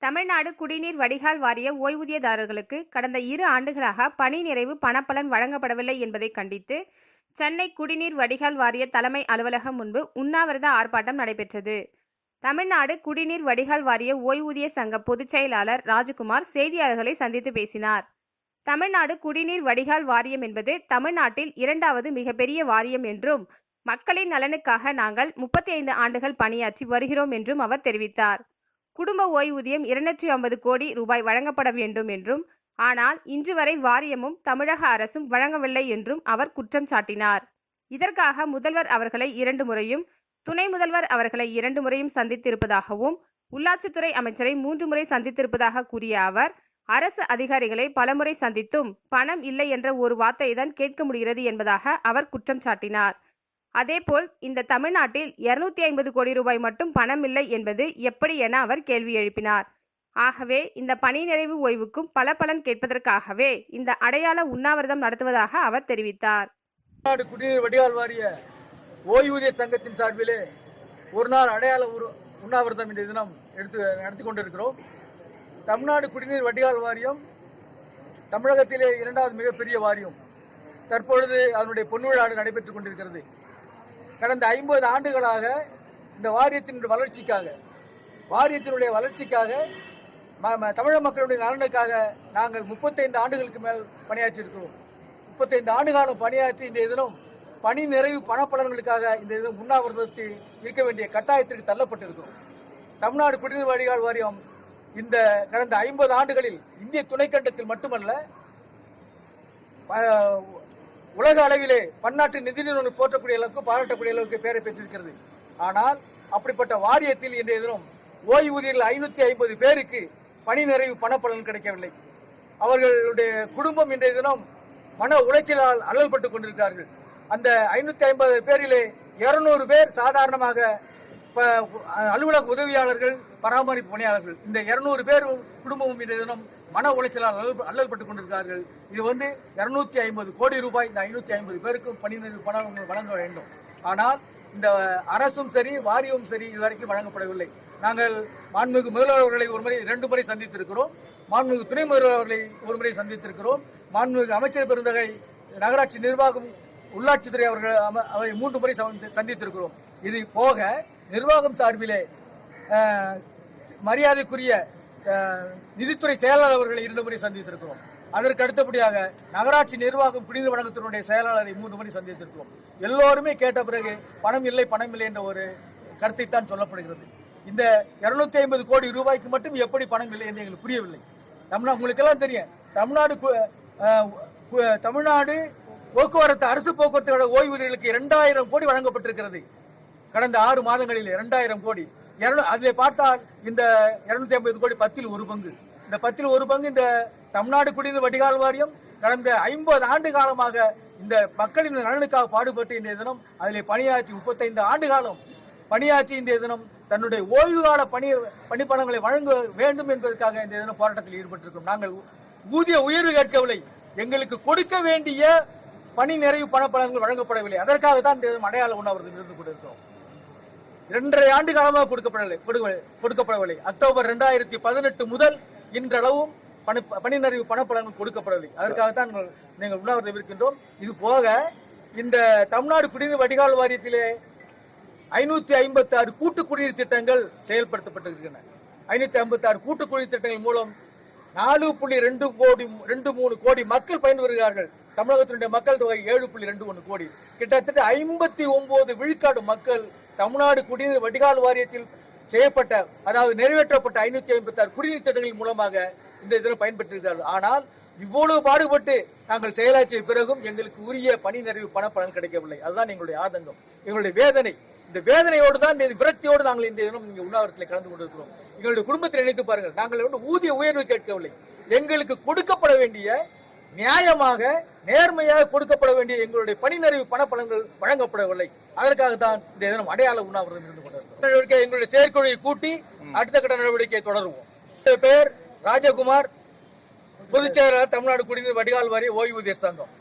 தமிழ்நாடு குடிநீர் வடிகால் வாரிய ஓய்வூதியதாரர்களுக்கு கடந்த 2 ஆண்டுகளாக பணி நிறைவு பணப்பலன் வழங்கப்படவில்லை என்பதை கண்டித்து சென்னை குடிநீர் வடிகால் வாரிய தலைமை அலுவலகம் முன்பு உண்ணாவிரத ஆர்ப்பாட்டம் நடைபெற்றது. தமிழ்நாடு குடிநீர் வடிகால் வாரிய ஓய்வூதிய சங்க பொதுச் செயலாளர் ராஜகுமார் செய்தியாளர்களை சந்தித்து பேசினார். தமிழ்நாடு குடிநீர் வடிகால் வாரியம் என்பது தமிழ்நாட்டில் 2வது மிகப்பெரிய வாரியம் என்றும், மக்களின் நலனுக்காக நாங்கள் 35 ஆண்டுகள் பணியாற்றி வருகிறோம் என்றும் அவர் தெரிவித்தார். குடும்ப ஓய்வூதியம் 250 கோடி ரூபாய் வழங்கப்பட வேண்டும் என்றும், ஆனால் இன்று வரை வாரியமும் தமிழக அரசும் வழங்கவில்லை என்றும் அவர் குற்றம் சாட்டினார். இதற்காக முதல்வர் அவர்களை 2 முறையும், துணை முதல்வர் அவர்களை 2 முறையும் சந்தித்திருப்பதாகவும், உள்ளாட்சித்துறை அமைச்சரை 3 முறை சந்தித்திருப்பதாக கூறிய அவர், அரசு அதிகாரிகளை பலமுறை சந்தித்தும் பணம் இல்லை என்ற ஒரு வார்த்தையை தான் கேட்க முடிகிறது என்பதாக அவர் குற்றம் சாட்டினார். அதேபோல் இந்த தமிழ்நாட்டில் 250 கோடி ரூபாய் மட்டும் பணம் இல்லை என்பது எப்படி என அவர் கேள்வி எழுப்பினார். ஆகவே இந்த பணி நிறைவு ஓய்வுக்கும் பல பலன் கேட்பதற்காகவே இந்த அடையாள உண்ணாவிரதம் நடத்துவதாக அவர் தெரிவித்தார். தமிழ்நாடு குடிநீர் வடிகால் வாரிய ஓய்வூதிய சங்கத்தின் சார்பிலே ஒரு நாள் அடையாள உண்ணாவிரதம் இன்றைய தினம் நடத்தி கொண்டிருக்கிறோம். தமிழ்நாடு குடிநீர் வடிகால் வாரியம் தமிழகத்திலே 2வது மிகப்பெரிய வாரியம். தற்பொழுது அதனுடைய பொன்விழா நடைபெற்றுக் கொண்டிருக்கிறது. கடந்த 50 ஆண்டுகளாக இந்த வாரியத்தினுடைய வளர்ச்சிக்காக தமிழக மக்களுடைய நலனுக்காக நாங்கள் 35 ஆண்டுகளுக்கு மேல் பணியாற்றியிருக்கிறோம். 35 ஆண்டு காலம் பணியாற்றி இன்றைய தினம் பணி நிறைவு பணப்பலன்களுக்காக இந்த தினம் உண்ணாவிரதத்தில் இருக்க வேண்டிய கட்டாயத்திற்கு தள்ளப்பட்டிருக்கிறோம். தமிழ்நாடு குடிநீர் வடிகால் வாரியம் இந்த கடந்த 50 ஆண்டுகளில் இந்திய துணைக்கண்டத்தில் மட்டுமல்ல, உலக அளவிலே பன்னாட்டு நிதி நிறுவனம் போற்றக்கூடிய அளவுக்கு பாராட்டக்கூடிய அளவுக்கு பெயரை பெற்றிருக்கிறது. ஆனால் அப்படிப்பட்ட வாரியத்தில் இன்றைய தினம் ஓய்வூதியர்கள் 550 பேருக்கு பணி நிறைவு பணப்பலன் கிடைக்கவில்லை. அவர்களுடைய குடும்பம் இன்றைய தினம் மன உளைச்சலால் அல்லல்பட்டுக் கொண்டிருக்கிறார்கள். அந்த 550 பேரிலே 200 பேர் சாதாரணமாக அலுவலக உதவியாளர்கள், பராமரிப்பு பணியாளர்கள். இந்த 200 பேர் குடும்பமும் இன்றைய தினம் மன உளைச்சலால் அல்லல்பட்டுக் கொண்டிருக்கிறார்கள். இது 250 கோடி ரூபாய் இந்த 550 பேருக்கும் பணி நிறைவு பணம் வழங்க வேண்டும். ஆனால் இந்த அரசும் சரி வாரியமும் சரி இதுவரைக்கும் வழங்கப்படவில்லை. நாங்கள் மாண்புமிகு முதல்வர் அவர்களை 2 முறை சந்தித்திருக்கிறோம். மாண்புமிகு துணை முதல்வர் அவர்களை 1 முறை சந்தித்திருக்கிறோம். மாண்புமிகு அமைச்சர் பெருந்தகை, நகராட்சி நிர்வாகம், உள்ளாட்சித்துறை அவர்கள் 3 முறை சந்தித்திருக்கிறோம். இது போக நிர்வாகம் சார்பிலே மரியாதைக்குரிய நிதித்துறை செயலாளர் அவர்களை 2 முறை சந்தித்திருக்கிறோம். அதற்கு அடுத்தபடியாக நகராட்சி நிர்வாகம் குடிநீர் வழங்கத்துறையுடைய செயலாளரை 3 முறை சந்தித்திருக்கிறோம். எல்லோருமே கேட்ட பிறகு பணம் இல்லை என்ற ஒரு கருத்தைத்தான் சொல்லப்படுகிறது. இந்த 250 கோடி ரூபாய்க்கு மட்டும் எப்படி பணம் இல்லை என்று எங்களுக்கு புரியவில்லை. உங்களுக்கெல்லாம் தெரியும், தமிழ்நாடு போக்குவரத்து அரசு போக்குவரத்து ஓய்வூதியர்களுக்கு 2000 கோடி வழங்கப்பட்டிருக்கிறது. கடந்த 6 மாதங்களில் 2000 கோடி. அதில் பார்த்தால் இந்த 250 கோடி 10ல் 1 பங்கு. இந்த 10ல் 1 பங்கு இந்த தமிழ்நாடு குடிநீர் வடிகால் வாரியம் கடந்த 50 ஆண்டு காலமாக இந்த மக்களின் நலனுக்காக பாடுபட்டு இன்றைய தினம் அதில் பணியாற்றி 35 ஆண்டு காலம் பணியாற்றி இன்றைய தினம் தன்னுடைய ஓய்வு கால பணிப்பணங்களை வழங்க வேண்டும் என்பதற்காக இன்றைய தினம் போராட்டத்தில் ஈடுபட்டிருக்கிறோம். நாங்கள் ஊதிய உயர்வு கேட்கவில்லை, எங்களுக்கு கொடுக்க வேண்டிய பணி நிறைவு பணப்பலன்கள் வழங்கப்படவில்லை. அதற்காக தான் இன்றைய தினம் அடையாள உண்ணாவிரதம் இருந்து கொண்டிருக்கிறோம். 2.5 ஆண்டு காலமாக கொடுக்கப்படவில்லை. அக்டோபர் 2018 முதல் இன்றளவும் பணி நிறைவு பணப்பலன்கள் கொடுக்கப்படவில்லை. அதற்காகத்தான் நீங்கள் உண்ணாவிரதம் இருக்கின்றோம். இது போக இந்த தமிழ்நாடு குடிநீர் வடிகால் வாரியத்திலே 556 கூட்டு குடிநீர் திட்டங்கள் செயல்படுத்தப்பட்டிருக்கின்றன. 556 கூட்டு குடிநீர் திட்டங்கள் மூலம் 4.23 கோடி மக்கள் பயன்பெறுகிறார்கள். தமிழகத்தினுடைய மக்கள் தொகை 7.21 கோடி. கிட்டத்தட்ட 59 விழுக்காடு மக்கள் தமிழ்நாடு குடிநீர் வடிகால் வாரியத்தில் செய்யப்பட்ட, அதாவது நிறைவேற்றப்பட்ட 556 குடிநீர் திட்டங்களின் மூலமாக இந்த தினம் பயன்பெற்றிருக்கிறார்கள். ஆனால் இவ்வளவு பாடுபட்டு நாங்கள் செயலாற்றிய பிறகும் எங்களுக்கு உரிய பணி நிறைவு பணப்பலன் கிடைக்கவில்லை. அதுதான் எங்களுடைய ஆதங்கம், எங்களுடைய வேதனை. இந்த வேதனையோடு தான், விரக்தியோடு நாங்கள் இந்த தினம் இங்கே உண்ணாவிரத்தில் கலந்து கொண்டிருக்கிறோம். எங்களுடைய குடும்பத்தை நினைத்து பாருங்கள், நாங்கள் ஊதிய உயர்வு கேட்கவில்லை. எங்களுக்கு கொடுக்கப்பட வேண்டிய, நியாயமாக நேர்மையாக கொடுக்கப்பட வேண்டிய எங்களுடைய பணி நிறைவு பணப்பலன்கள் வழங்கப்படவில்லை. அதற்காகத்தான் இந்த தினம் அடையாள உண்ணாவிரதம் இருந்து கொண்டிருக்கிறோம். எங்களுடைய செயற்குழுவை கூட்டி அடுத்த கட்ட நடவடிக்கையை தொடருவோம். பேர் ராஜகுமார், பொதுச் செயலாளர், தமிழ்நாடு குடிநீர் வடிகால் வாரிய ஓய்வூதியர் சங்கம்.